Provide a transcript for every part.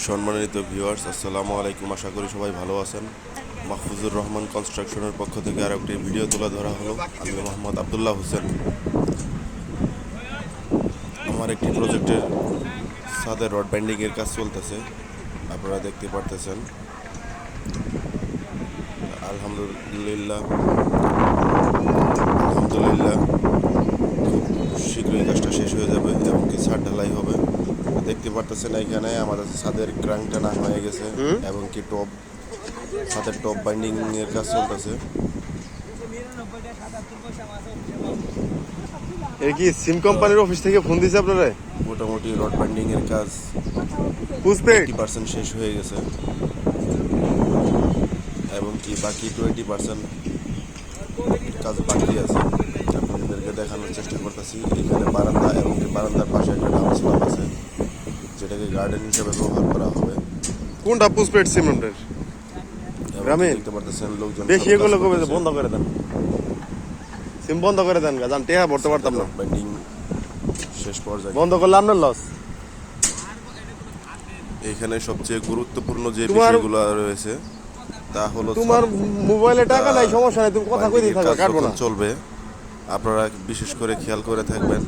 সম্মানিত ভিউয়ার্স, আসসালামু আলাইকুম। আশা করি সবাই ভালো আছেন। মাহফুজুর রহমান কনস্ট্রাকশনের পক্ষ থেকে আরও একটি ভিডিও তুলে ধরা হলো। আমি মোহাম্মদ আবদুল্লাহ হোসেন। আমার একটি প্রজেক্টের ছাদে রড বাইন্ডিংয়ের কাজ চলতেছে, আপনারা দেখতে পারতেছেন। আলহামদুলিল্লাহ আলহামদুলিল্লাহ খুব শীঘ্রই কাজটা শেষ হয়ে যাবে এবং কি ছাদ ঢালাই হবে। দেখতে পারতেছেন এখানে আমাদের ছাদের ক্রাং টানা হয়ে গেছে এবং কি ছাদের টপ বাইন্ডিং এর কাজ চলতেছে। এ কি সিম কোম্পানির অফিস থেকে ফোন দিছে আপনারা? মোটামুটি রড বাইন্ডিং এর কাজ পুষ্পেট 80% শেষ হয়ে গেছে এবং কি বাকি 20% কাজ বাকি আছে। আপনাদেরকে দেখানোর চেষ্টা করতেছি। এখানে বারান্দা এবং কি বারান্দার পাশে একটা ডাউন স্ল্যাব আছে, যেটাকে গার্ডেন হিসেবে ব্যবহার করা হবে। কোনটা পুষ্পেট সিমেন্টের? গ্রামীণ দেখতে পারতেছেন লোকজন বেশি এগুলো কবে বন্ধ করে দেন, সিম বন্ধ করে দেন, জান টেহা ভরতে পারতাম না। বাইন্ডিং শেষ পর্যায়ে বন্ধ করলে আপনার লস। এখানে সবচেয়ে গুরুত্বপূর্ণ যে বিষয়গুলো রয়েছে তা হলো তোমার মোবাইলে টাকা নাই, সমস্যা নাই, তুমি কথা কই দিতে থাকো, কাটবো না। চলবে, আপনারা বিশেষ করে খেয়াল করে থাকবেন।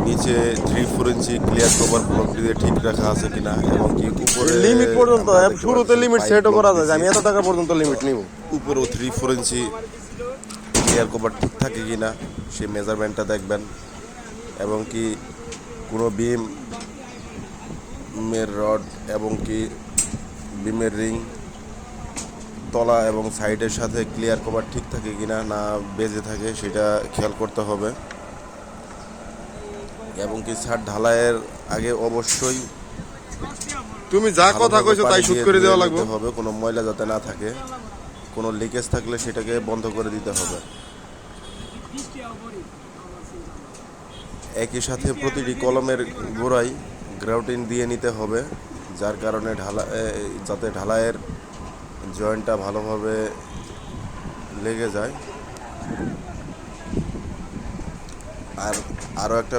নিচে 3-4 ইঞ্চি ক্লিয়ার কভার ব্লক দিয়ে ঠিক রাখা আছে কিনা এবং কি উপরে লিমিট পর্যন্ত শুরুতে লিমিট সেটও করা যায়, আমি এত টাকা পর্যন্ত লিমিট নিব। উপরেও 3-4 ইঞ্চি ক্লিয়ার কভার ঠিক থাকে কিনা সেই মেজারমেন্টটা দেখবেন এবং কি কোনো বিমের রড এবং কি বিমের রিং তলা এবং সাইডের সাথে ক্লিয়ার কভার ঠিক থাকে কিনা, না বেজে থাকে সেটা খেয়াল করতে হবে। এবং কি ছাদ ঢালাইয়ের আগে অবশ্যই তুমি যা কথা কইছো তাই শুট করে দেওয়া লাগবে হবে, কোনো ময়লা যাতে না থাকে, কোনো লিকেজ থাকলে সেটাকে বন্ধ করে দিতে হবে। একই সাথে প্রতিটি কলমের গোড়ায় গ্রাউটিন দিয়ে নিতে হবে, যার কারণে যাতে ঢালাইয়ের জয়েন্টটা ভালোভাবে লেগে যায়। আর আরও একটা